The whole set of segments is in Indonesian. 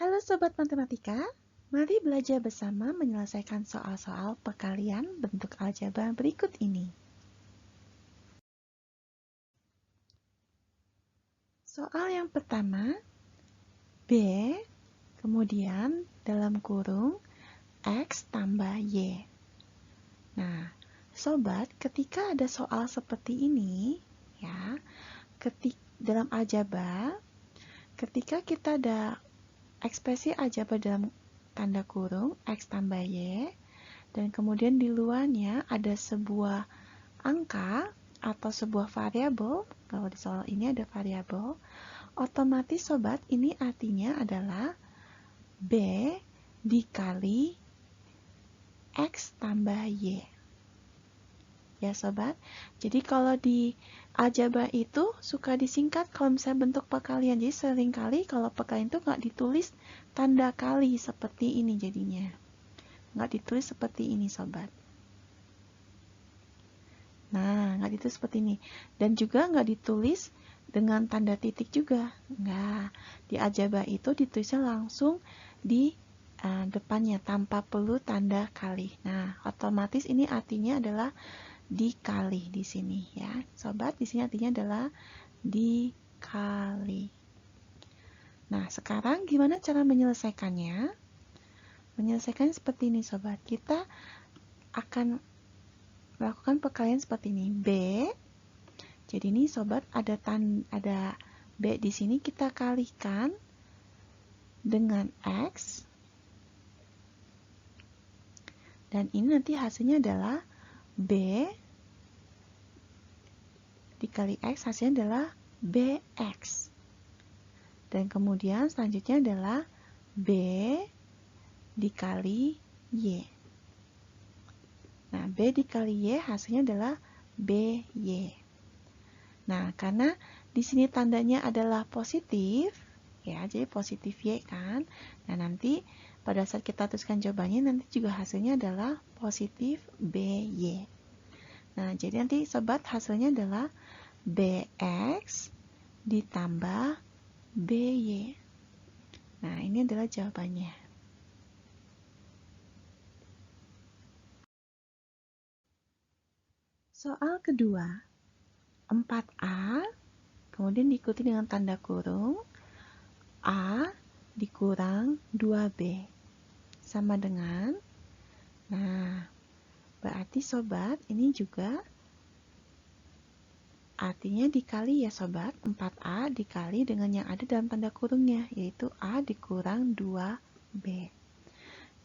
Halo Sobat Matematika, mari belajar bersama menyelesaikan soal-soal perkalian bentuk aljabar berikut ini. Soal yang pertama, B, kemudian dalam kurung X tambah Y. Nah, Sobat, ketika ada soal seperti ini, ya, dalam aljabar, ketika kita ada ekspresi aljabar dalam tanda kurung X tambah Y, dan kemudian di luarnya ada sebuah angka atau sebuah variabel. Kalau di soal ini ada variabel, otomatis Sobat ini artinya adalah B dikali X tambah Y. Ya Sobat, jadi kalau di aljabar itu suka disingkat kalau misalnya bentuk perkalian. Jadi seringkali kalau perkalian itu nggak ditulis tanda kali seperti ini jadinya. Nggak ditulis seperti ini Sobat. Nah, nggak ditulis seperti ini. Dan juga nggak ditulis dengan tanda titik juga. Nggak. Di aljabar itu ditulisnya langsung di depannya tanpa perlu tanda kali. Nah, otomatis ini artinya adalah dikali di sini ya. Sobat, di sini artinya adalah dikali. Nah, sekarang gimana cara menyelesaikannya? Menyelesaikannya seperti ini Sobat. Kita akan melakukan perkalian seperti ini. B. Jadi ini Sobat ada B di sini kita kalikan dengan X. Dan ini nanti hasilnya adalah B dikali X, hasilnya adalah BX. Dan kemudian selanjutnya adalah B dikali Y. Nah, B dikali Y hasilnya adalah BY. Nah, karena di sini tandanya adalah positif, ya, jadi positif Y kan. Nah, nanti pada saat kita tuliskan jawabannya, nanti juga hasilnya adalah positif BY. Nah, jadi nanti Sobat hasilnya adalah BX ditambah BY. Nah, ini adalah jawabannya. Soal kedua, 4A, kemudian diikuti dengan tanda kurung, A dikurang 2B, sama dengan, nah, berarti Sobat, ini juga artinya dikali ya Sobat, 4A dikali dengan yang ada dalam tanda kurungnya, yaitu A dikurang 2B.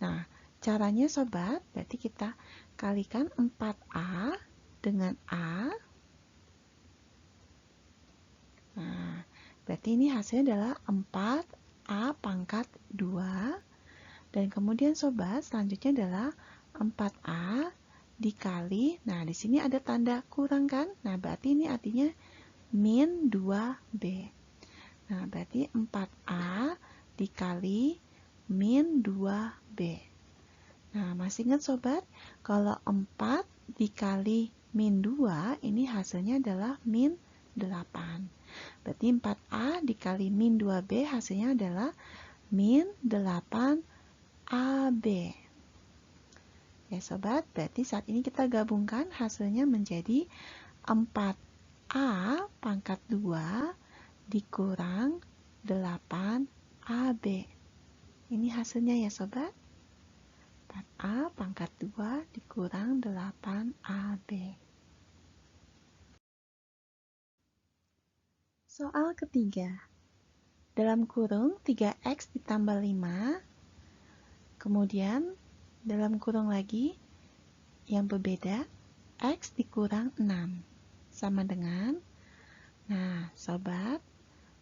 Nah, caranya Sobat, berarti kita kalikan 4A dengan A. Nah, berarti ini hasilnya adalah 4A pangkat 2. Dan kemudian Sobat, selanjutnya adalah 4A dikali, nah di sini ada tanda kurang kan? Nah, berarti ini artinya min 2B. Nah, berarti 4A dikali min 2B. Nah, masih ingat Sobat? Kalau 4 dikali min 2, ini hasilnya adalah min 8. Berarti 4A dikali min 2B hasilnya adalah min 8AB. Ya Sobat, berarti saat ini kita gabungkan hasilnya menjadi 4A pangkat 2 dikurang 8AB. Ini hasilnya ya Sobat. 4A pangkat 2 dikurang 8AB. Soal ketiga. Dalam kurung 3X ditambah 5, kemudian dalam kurung lagi yang berbeda, X dikurang 6, sama dengan, nah Sobat,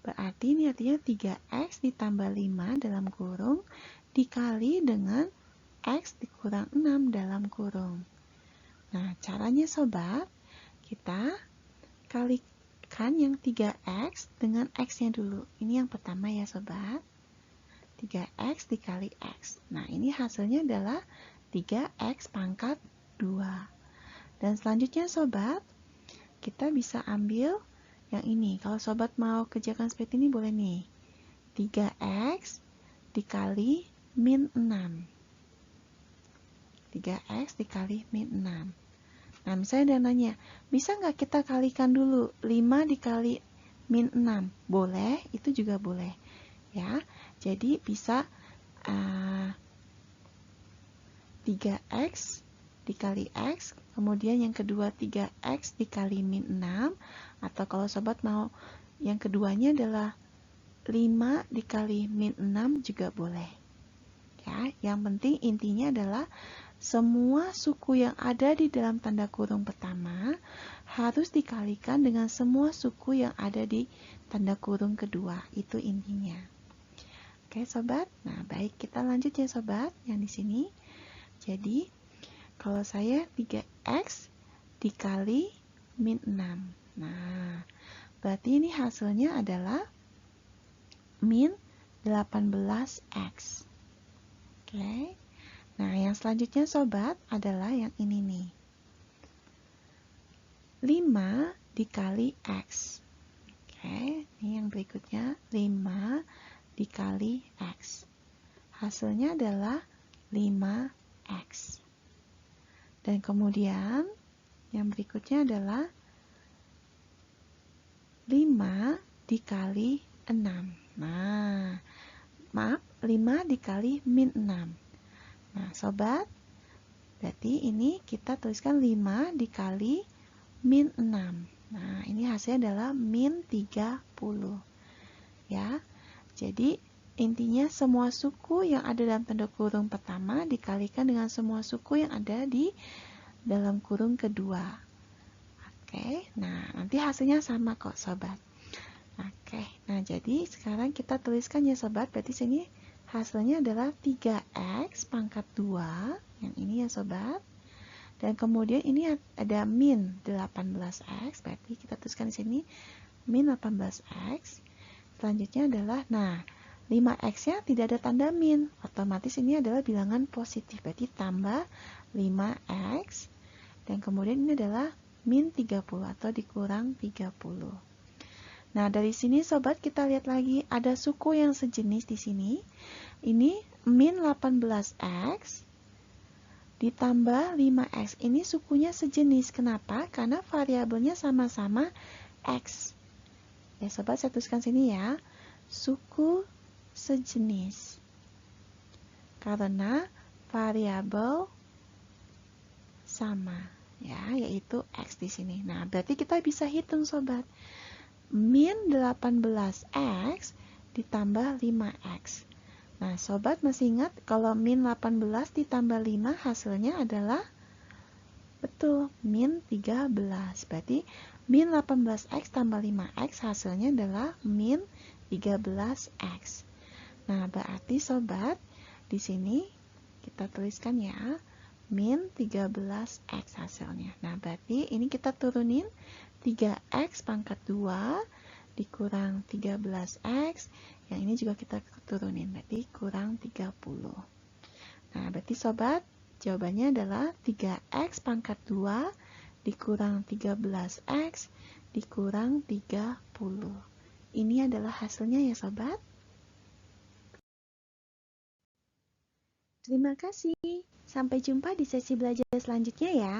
berarti ini artinya 3X ditambah 5 dalam kurung dikali dengan X dikurang 6 dalam kurung. Nah, caranya Sobat, kita kalikan yang 3X dengan X-nya dulu. Ini yang pertama ya Sobat. 3X dikali X. Nah, ini hasilnya adalah 3X pangkat 2. Dan selanjutnya Sobat, kita bisa ambil yang ini. Kalau Sobat mau kerjakan seperti ini boleh nih. 3X dikali min 6. 3X dikali min 6. Nah, misalnya dia nanya, bisa nggak kita kalikan dulu 5 dikali min 6? Boleh, itu juga boleh. Ya, jadi bisa 3X dikali X, kemudian yang kedua 3X dikali min 6, atau kalau sobat mau yang keduanya adalah 5 dikali min 6 juga boleh. Ya, yang penting intinya adalah semua suku yang ada di dalam tanda kurung pertama harus dikalikan dengan semua suku yang ada di tanda kurung kedua. Itu intinya. Oke, sobat. Nah, baik, kita lanjut ya, sobat, yang di sini. Jadi, kalau saya 3X dikali min 6. Nah, berarti ini hasilnya adalah min 18X. Oke. Nah, yang selanjutnya sobat adalah yang ini nih. 5 dikali X. Oke, ini yang berikutnya 5 dikali X. Hasilnya adalah 5X. Dan kemudian yang berikutnya adalah 5 dikali 6. Nah, maaf, 5 dikali min 6. Nah, sobat, berarti ini kita tuliskan 5 dikali min 6. Nah, ini hasilnya adalah min 30. Ya, jadi intinya semua suku yang ada dalam tanda kurung pertama dikalikan dengan semua suku yang ada di dalam kurung kedua. Oke, nah nanti hasilnya sama kok, sobat. Oke, nah jadi sekarang kita tuliskan ya, sobat. Berarti sini hasilnya adalah 3X pangkat 2, yang ini ya, sobat. Dan kemudian ini ada min 18X, berarti kita tuliskan di sini min 18X. Selanjutnya adalah, nah, 5X-nya tidak ada tanda min, otomatis ini adalah bilangan positif, berarti tambah 5X. Dan kemudian ini adalah min 30 atau dikurang 30. Nah, dari sini sobat kita lihat lagi ada suku yang sejenis di sini. Ini min 18X ditambah 5X. Ini sukunya sejenis. Kenapa? Karena variabelnya sama-sama X. Ya, sobat, saya tuliskan sini ya. Suku sejenis. Karena variabel sama, ya, yaitu X di sini. Nah, berarti kita bisa hitung, sobat. Min 18X ditambah 5X. Nah, sobat masih ingat kalau min 18 ditambah 5 hasilnya adalah betul, min 13. Berarti min 18X tambah 5X hasilnya adalah min 13X. Nah, berarti sobat, di sini kita tuliskan ya, min 13X hasilnya. Nah, berarti ini kita turunin 3X pangkat 2 dikurang 13X. Yang ini juga kita turunin, berarti kurang 30. Nah, berarti sobat, jawabannya adalah 3X pangkat 2 dikurang 13X dikurang 30. Ini adalah hasilnya ya, sobat. Terima kasih. Sampai jumpa di sesi belajar selanjutnya ya.